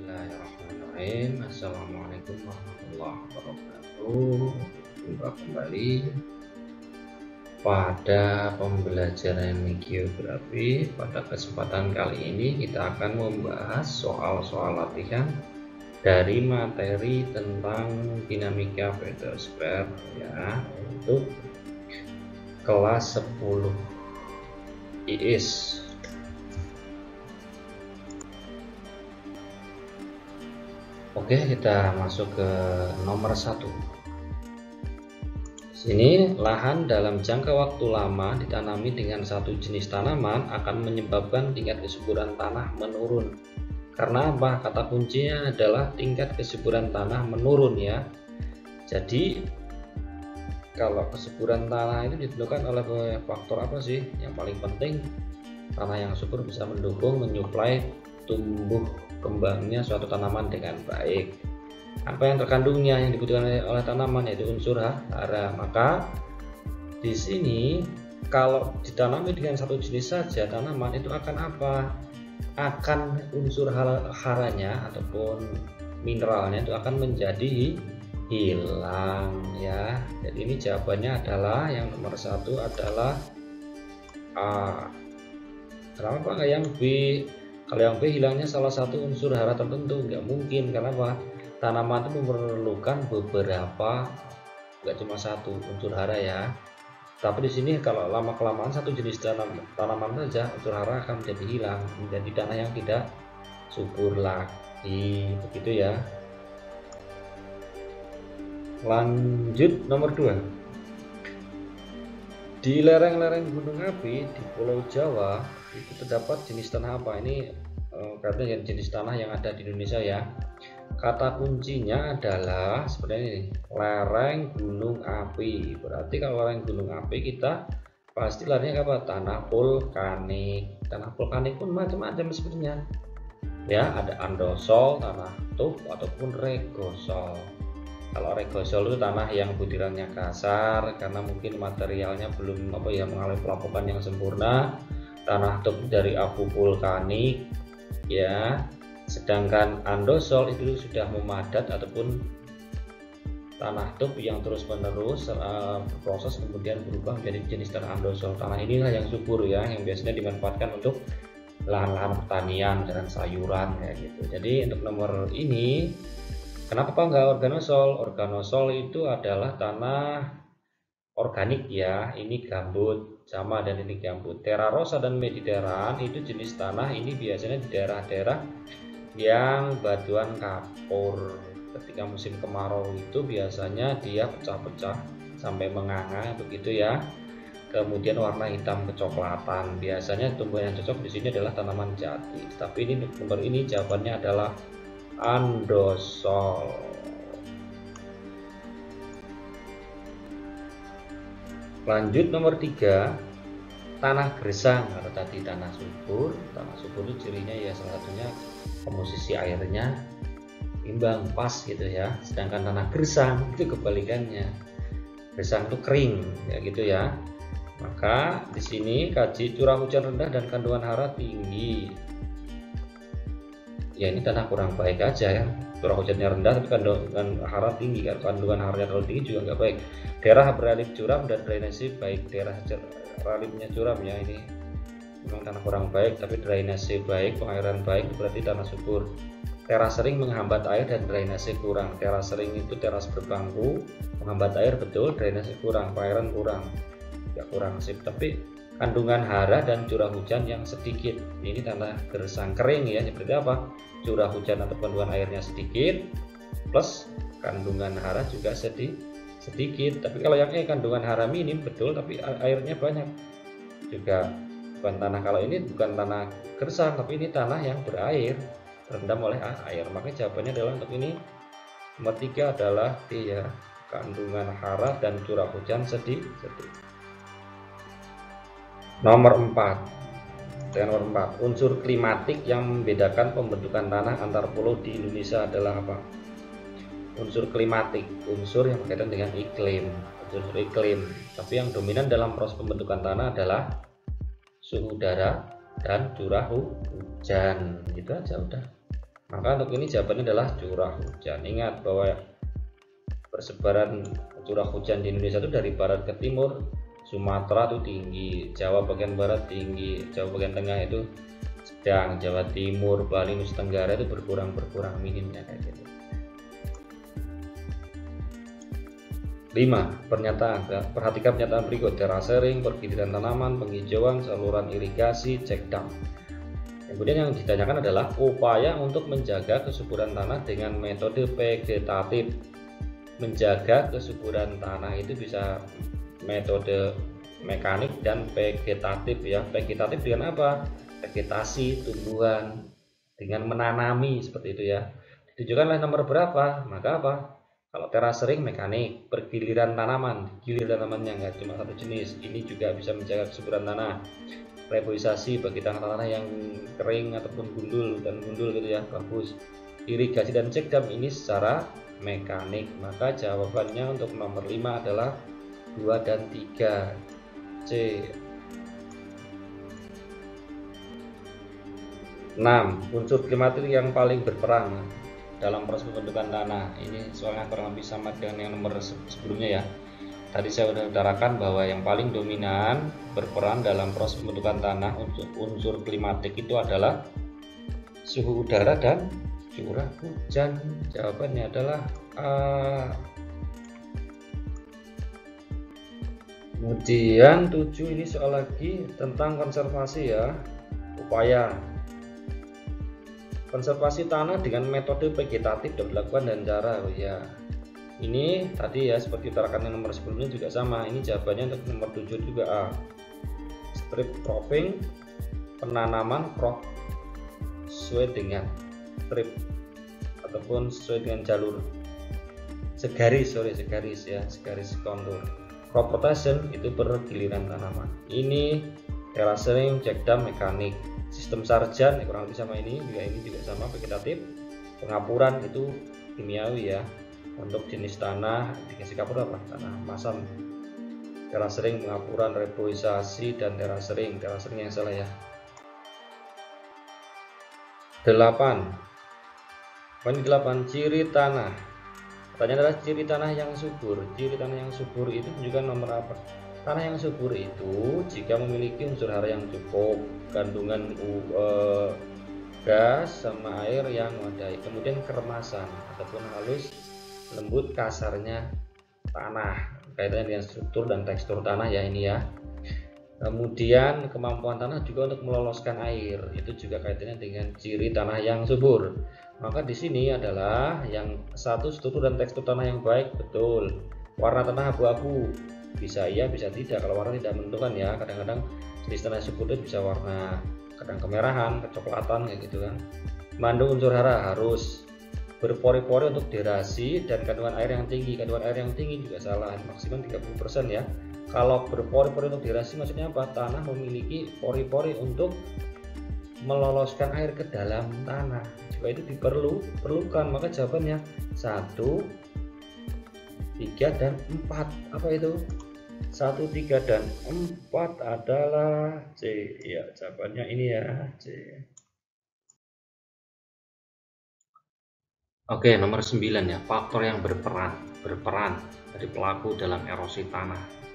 Bismillahirrahmanirrahim. Assalamualaikum warahmatullahi wabarakatuh. Jumpa kembali pada pembelajaran geografi. Pada kesempatan kali ini kita akan membahas soal-soal latihan dari materi tentang dinamika fotosfer ya, untuk kelas 10 IIS. Oke, kita masuk ke nomor 1. Sini, lahan dalam jangka waktu lama ditanami dengan satu jenis tanaman akan menyebabkan tingkat kesuburan tanah menurun. Karena apa? Kata kuncinya adalah tingkat kesuburan tanah menurun ya. Jadi kalau kesuburan tanah itu ditentukan oleh faktor apa sih? Yang paling penting, tanah yang subur bisa mendukung menyuplai tumbuh kembangnya suatu tanaman dengan baik. Apa yang terkandungnya yang dibutuhkan oleh tanaman, yaitu unsur hara. Maka di sini kalau ditanami dengan satu jenis saja tanaman, itu akan apa? Akan unsur haranya ataupun mineralnya itu akan menjadi hilang ya. Jadi ini jawabannya adalah yang nomor 1 adalah A. Kenapa nggak yang B? Kalau yang B, hilangnya salah satu unsur hara tertentu, nggak mungkin. Karena apa? Tanaman itu memerlukan beberapa, nggak cuma satu unsur hara ya. Tapi di sini kalau lama kelamaan satu jenis tanaman saja, unsur hara akan menjadi hilang, menjadi tanah yang tidak subur lagi, begitu ya. Lanjut nomor 2. Di lereng-lereng gunung api di Pulau Jawa itu terdapat jenis tanah apa? Ini katanya jenis tanah yang ada di Indonesia ya. Kata kuncinya adalah seperti ini, lereng gunung api. Berarti kalau lereng gunung api kita pasti larinya apa? Tanah vulkanik. Tanah vulkanik pun macam-macam sebenarnya. Ya, ada andosol, tanah tuff ataupun regosol. Kalau regosol itu tanah yang butirannya kasar karena mungkin materialnya belum mengalami pelapukan yang sempurna. Tanah tuff dari abu vulkanik ya. Sedangkan andosol itu sudah memadat ataupun tanah tuff yang terus-menerus berproses kemudian berubah menjadi jenis tanah andosol. Tanah inilah yang subur ya, yang biasanya dimanfaatkan untuk lahan-lahan pertanian dan sayuran ya gitu. Jadi untuk nomor ini, kenapa enggak organosol? Organosol itu adalah tanah organik ya. Ini gambut sama, dan ini gambut. Terra rosa dan mediterranean itu jenis tanah ini biasanya di daerah-daerah yang batuan kapur. Ketika musim kemarau itu biasanya dia pecah-pecah sampai menganga begitu ya. Kemudian warna hitam kecoklatan. Biasanya tumbuhan yang cocok di sini adalah tanaman jati. Tapi ini nomor ini jawabannya adalah andosol. Lanjut nomor 3, tanah gersang. Kalau tadi tanah subur itu cirinya ya salah satunya komposisi airnya imbang, pas gitu ya. Sedangkan tanah gersang itu kebalikannya. Gersang itu kering ya gitu ya. Maka di sini kaji curah hujan rendah dan kandungan hara tinggi. Ya ini tanah kurang baik aja ya. Curah hujannya rendah tapi kandungan hara tinggi. Kandungan haranya terlalu tinggi juga nggak baik. Daerah beralif curam dan drainase baik. Daerah beralifnya curam ya, ini memang tanah kurang baik, tapi drainase baik, pengairan baik, berarti tanah subur. Teras sering menghambat air dan drainase kurang. Teras sering itu teras berbangku, menghambat air betul, drainase kurang, pengairan kurang, ya kurang sip. Tapi kandungan hara dan curah hujan yang sedikit. Ini tanah gersang kering ya. Seperti apa? Curah hujan atau kandungan airnya sedikit, plus kandungan hara juga sedikit. Tapi kalau yang kandungan hara minim betul, tapi airnya banyak juga. Bukan tanah, kalau ini bukan tanah gersang, tapi ini tanah yang berair, terendam oleh air. Maka jawabannya adalah untuk ini nomor 3 adalah D ya, kandungan hara dan curah hujan sedikit. Nomor 4, unsur klimatik yang membedakan pembentukan tanah antar pulau di Indonesia adalah apa? Unsur klimatik, unsur yang berkaitan dengan iklim, unsur iklim. Tapi yang dominan dalam proses pembentukan tanah adalah suhu udara dan curah hujan. Gitu aja udah. Maka untuk ini jawabannya adalah curah hujan. Ingat bahwa persebaran curah hujan di Indonesia itu dari barat ke timur. Sumatera itu tinggi, Jawa bagian barat tinggi, Jawa bagian tengah itu sedang, Jawa Timur, Bali, Nusa Tenggara itu berkurang minimnya kayak gitu. 5. Pernyataan. Perhatikan pernyataan berikut: terasering, pergiliran tanaman, penghijauan, saluran irigasi, check dam. Kemudian yang ditanyakan adalah upaya untuk menjaga kesuburan tanah dengan metode vegetatif. Menjaga kesuburan tanah itu bisa metode mekanik dan vegetatif ya. Vegetatif dengan apa? Vegetasi, tumbuhan, dengan menanami seperti itu ya. Ditunjukkan oleh nomor berapa? Maka apa? Kalau terasering mekanik, pergiliran tanaman, gilir tanamannya nggak cuma satu jenis. Ini juga bisa menjaga kesuburan tanah. Reboisasi bagi tanah-tanah yang kering ataupun gundul gitu ya, bagus. Irigasi dan check dam ini secara mekanik. Maka jawabannya untuk nomor 5 adalah 2 dan 3 C. 6. Unsur klimatik yang paling berperan dalam proses pembentukan tanah. Ini soalnya kurang lebih sama dengan yang nomor sebelumnya ya. Tadi saya sudah utarakan bahwa yang paling dominan berperan dalam proses pembentukan tanah untuk unsur klimatik itu adalah suhu udara dan curah hujan. Jawabannya adalah A. Kemudian 7 ini soal lagi tentang konservasi ya. Upaya konservasi tanah dengan metode vegetatif dapat dilakukan dan cara ya. Ini tadi ya seperti utarakan yang nomor sebelumnya juga sama. Ini jawabannya untuk nomor 7 juga A. Strip cropping, penanaman crop sesuai dengan strip ataupun sesuai dengan jalur segaris kontur. Crop rotation itu pergiliran tanaman. Ini terasering, check dam mekanik. Sistem sarjan kurang lebih sama ini juga sama vegetatif. Pengapuran itu kimiawi ya. Untuk jenis tanah dikasih kapur apa? Tanah masam. Terasering, pengapuran, reboisasi dan terasering yang salah ya. 8. Poin 8, ciri tanah. Pertanyaan adalah ciri tanah yang subur. Ciri tanah yang subur itu juga nomor apa? Tanah yang subur itu jika memiliki unsur hara yang cukup, kandungan gas sama air yang memadai, kemudian keremasan ataupun halus, lembut kasarnya tanah, kaitannya dengan struktur dan tekstur tanah ya ini ya. Kemudian kemampuan tanah juga untuk meloloskan air, itu juga kaitannya dengan ciri tanah yang subur. Maka di sini adalah yang satu, struktur dan tekstur tanah yang baik, betul. Warna tanah abu-abu, bisa iya bisa tidak. Kalau warna tidak menentukan ya, kadang-kadang jenis tanah subur itu bisa warna kadang kemerahan, kecoklatan kayak gitu kan. Mengandung unsur hara, harus berpori-pori untuk derasi dan kandungan air yang tinggi. Kandungan air yang tinggi juga salah, maksimum 30% ya. Kalau berpori-pori untuk derasi maksudnya apa? Tanah memiliki pori-pori untuk meloloskan air ke dalam tanah. Jika itu diperlukan, maka jawabannya 1, 3 dan 4. Apa itu? 1, 3 dan 4 adalah C. Ya, jawabannya ini ya, C. Oke, nomor 9 ya, faktor yang berperan dari pelaku dalam erosi tanah.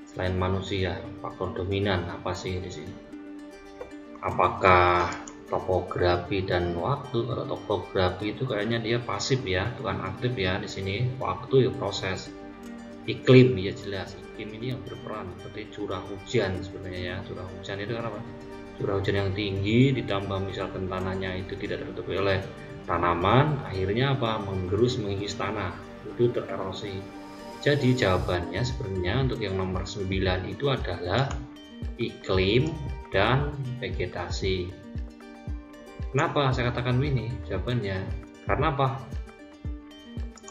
Selain manusia, faktor dominan apa sih di sini? Apakah topografi dan waktu? Kalau topografi itu kayaknya dia pasif ya, bukan aktif ya di sini. Waktu ya proses. Iklim ya jelas, iklim ini yang berperan seperti curah hujan sebenarnya ya. Curah hujan itu kan apa? Curah hujan yang tinggi ditambah misalkan tanahnya itu tidak tertutupi oleh tanaman, akhirnya apa? Menggerus, mengikis tanah, itu tererosi. Jadi jawabannya sebenarnya untuk yang nomor 9 itu adalah iklim dan vegetasi. Kenapa saya katakan ini? Jawabannya karena apa?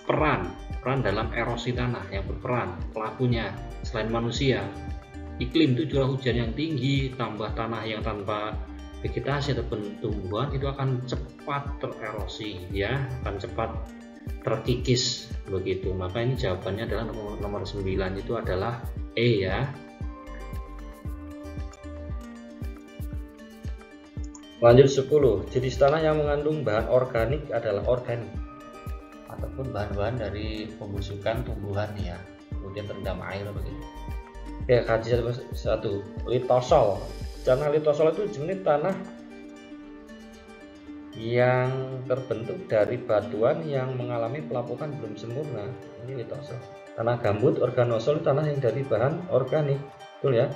Peran dalam erosi tanah yang berperan pelakunya selain manusia. Iklim itu curah hujan yang tinggi tambah tanah yang tanpa vegetasi ataupun tumbuhan itu akan cepat tererosi ya, akan cepat terkikis begitu. Maka ini jawabannya adalah nomor 9 itu adalah E ya. Lanjut 10. Jenis tanah yang mengandung bahan organik adalah organik ataupun bahan-bahan dari pembusukan tumbuhan ya, kemudian terendam air begitu. Oke, kaji satu. Litosol. Tanah litosol itu jenis tanah yang terbentuk dari batuan yang mengalami pelapukan belum sempurna. Ini litosol. Tanah gambut, organosol, tanah yang dari bahan organik, betul ya.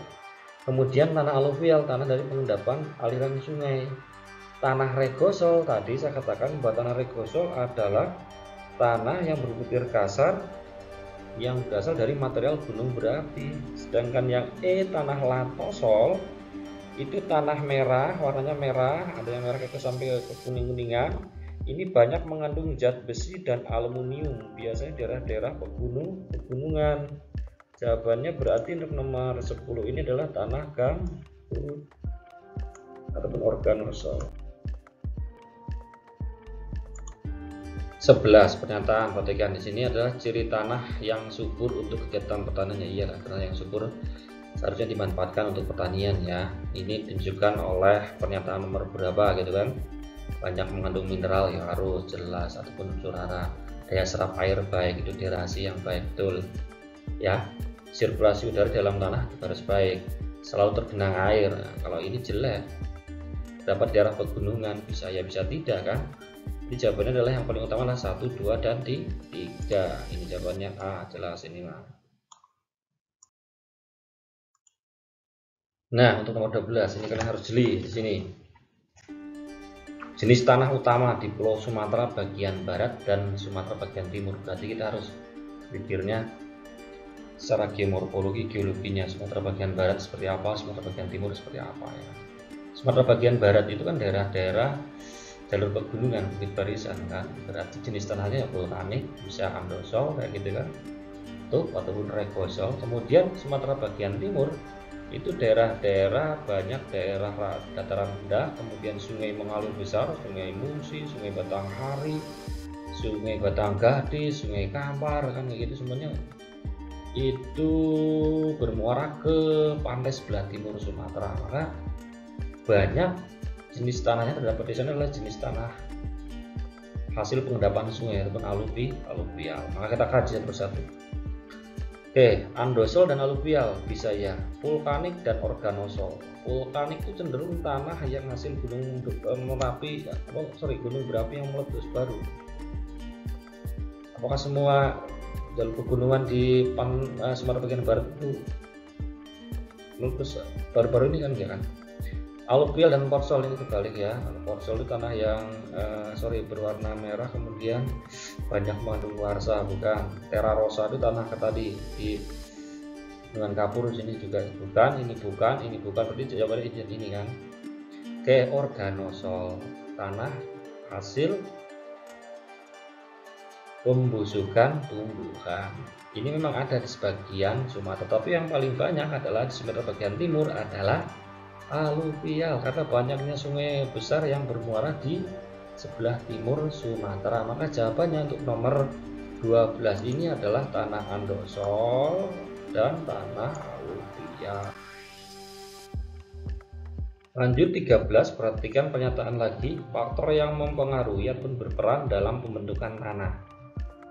Kemudian tanah aluvial, tanah dari pengendapan aliran sungai. Tanah regosol, tadi saya katakan bahwa tanah regosol adalah tanah yang berbukir kasar yang berasal dari material gunung berapi. Sedangkan yang tanah latosol itu tanah merah, warnanya merah, ada yang merah ke sampai ke kuning-kuningan. Ini banyak mengandung zat besi dan aluminium, biasanya daerah-daerah pegunungan. Jawabannya berarti untuk nomor 10 ini adalah tanah gambut ataupun organosol. 11. Pernyataan perhatikan di sini adalah ciri tanah yang subur untuk kegiatan pertanian. Iya, tanah yang subur seharusnya dimanfaatkan untuk pertanian ya. Ini ditunjukkan oleh pernyataan nomor berapa gitu kan. Banyak mengandung mineral ya harus jelas, ataupun unsur hara, daya serap air baik, itu derasi yang baik, betul ya. Sirkulasi udara dalam tanah harus baik, selalu tergenang air. Nah, kalau ini jelek, dapat daerah pegunungan, bisa ya bisa tidak kan. Jadi jawabannya adalah yang paling utama adalah 1, 2, dan 3. Ini jawabannya A, jelas ini mah. Nah, untuk nomor 12 ini kalian harus jeli di sini. Jenis tanah utama di Pulau Sumatera bagian barat dan Sumatera bagian timur. Berarti kita harus pikirnya secara geomorfologi, geologinya. Sumatera bagian barat seperti apa, Sumatera bagian timur seperti apa ya. Sumatera bagian barat itu kan daerah-daerah jalur pegunungan, bukit barisan kan, berarti jenis tanahnya vulkanik, bisa andosol kayak gitu kan, tuh ataupun regosol. Kemudian Sumatera bagian timur itu daerah-daerah banyak daerah dataran rendah, kemudian sungai mengalir besar, sungai Musi, sungai Batanghari, sungai Batanggadi, sungai Kampar kan kayak gitu, semuanya itu bermuara ke pantai sebelah timur Sumatera. Maka banyak jenis tanahnya terdapat di sana adalah jenis tanah hasil pengendapan sungai ataupun aluvial. Maka kita kaji satu persatu. Oke, andosol dan aluvial bisa ya, vulkanik dan organosol. Vulkanik itu cenderung tanah yang hasil gunung berapi, gunung berapi yang meletus baru. Apakah semua jalur pegunungan di Sumatera bagian barat itu meletus baru-baru ini kan, ya kan? Aluvial dan porsol ini kebalik ya. Porsol itu tanah yang berwarna merah, kemudian banyak mengandung warsa, bukan. Terra rosa itu tanah tadi di dengan kapur sini juga bukan, ini bukan, ini bukan. Berarti jawabannya ini kan. Oke, organosol, tanah hasil pembusukan tumbuhan. Ini memang ada di sebagian Sumatera, tapi yang paling banyak adalah di Sumatera bagian timur adalah aluvial, karena banyaknya sungai besar yang bermuara di sebelah timur Sumatera. Maka jawabannya untuk nomor 12 ini adalah tanah andosol dan tanah aluvial. Lanjut 13, perhatikan pernyataan lagi. Faktor yang mempengaruhi ataupun berperan dalam pembentukan tanah.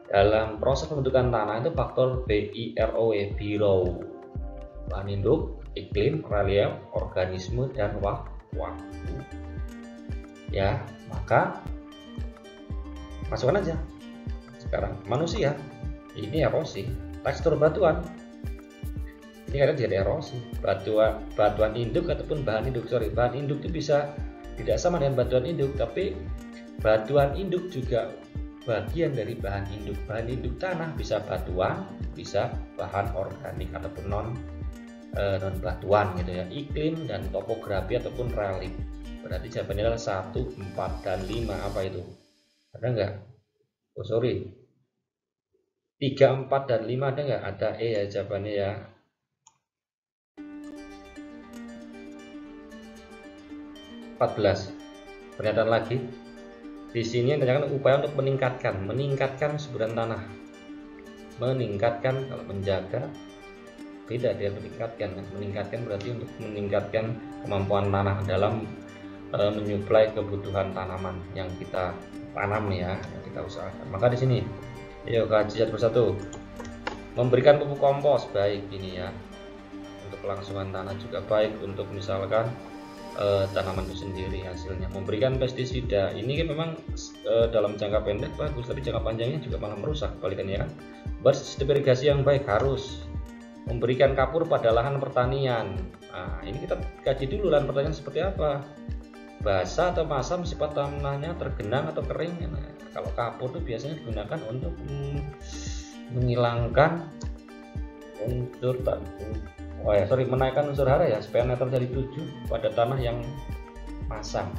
Dalam proses pembentukan tanah itu faktor BIROW, BIROW, bahan induk, iklim, relief, organisme, dan waktu. Ya, maka masukkan aja. Sekarang manusia, ini erosi, tekstur batuan. Ini kadang jadi erosi. Batuan induk ataupun bahan induk. Bahan induk itu bisa tidak sama dengan batuan induk, tapi batuan induk juga bagian dari bahan induk. Bahan induk tanah bisa batuan, bisa bahan organik ataupun non batuan gitu ya. Iklim dan topografi ataupun relief. Berarti jawabannya adalah 1, 4, dan 5. Apa itu? Ada enggak? Oh sorry, 3, 4, dan 5 ada enggak? Ada ya jawabannya ya. Pernyataan lagi. Di sini ditanyakan upaya untuk meningkatkan suburan tanah. Meningkatkan, kalau menjaga beda, dia meningkatkan berarti untuk meningkatkan kemampuan tanah dalam menyuplai kebutuhan tanaman yang kita tanam ya, yang kita usahakan. Maka di sini yuk kaji satu persatu. Memberikan pupuk kompos baik ini ya, untuk kelangsungan tanah juga baik, untuk misalkan tanaman itu sendiri hasilnya. Memberikan pestisida ini kan memang dalam jangka pendek bagus, tapi jangka panjangnya juga malah merusak kebalikannya kan. Bersistem irigasi yang baik harus. Memberikan kapur pada lahan pertanian. Nah, ini kita kaji dulu lahan pertanian seperti apa, basah atau masam, sifat tanahnya tergenang atau kering. Nah, kalau kapur itu biasanya digunakan untuk menghilangkan unsur menaikkan unsur hara ya, supaya neter dari 7 pada tanah yang masam.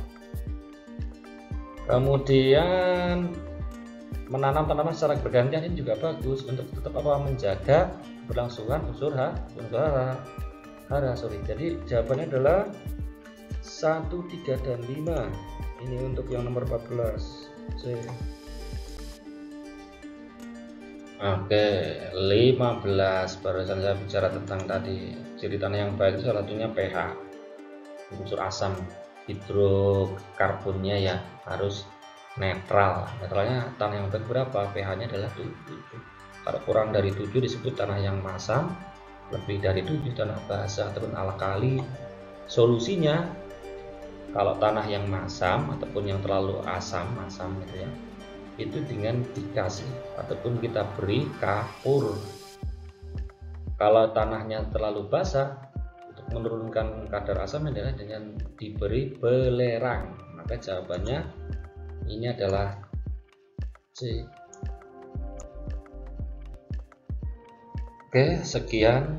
Kemudian menanam tanaman secara bergantian ini juga bagus untuk tetap menjaga berlangsungan unsur hara. Jadi jawabannya adalah 1, 3, dan 5. Ini untuk yang nomor 14 C. Oke, 15 barusan saya bicara tentang tadi ciri tanah yang baik itu salah satunya pH, unsur asam hidrokarbonnya ya harus netral. Netralnya tanah yang baik berapa? pH-nya adalah 7. Kalau kurang dari 7 disebut tanah yang masam, lebih dari 7 tanah basah ataupun alkali. Solusinya kalau tanah yang masam ataupun yang terlalu asam gitu ya, itu dengan dikasih ataupun kita beri kapur. Kalau tanahnya terlalu basah, untuk menurunkan kadar asam adalah dengan diberi belerang. Maka jawabannya ini adalah C. Oke, sekian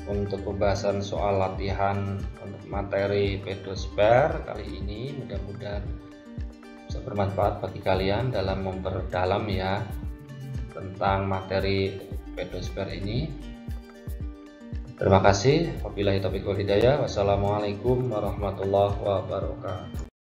untuk pembahasan soal latihan untuk materi pedosfer kali ini. Mudah-mudahan bisa bermanfaat bagi kalian dalam memperdalam ya tentang materi pedosfer ini. Terima kasih. Wabillahi taufiq wal hidayah. Wassalamualaikum warahmatullahi wabarakatuh.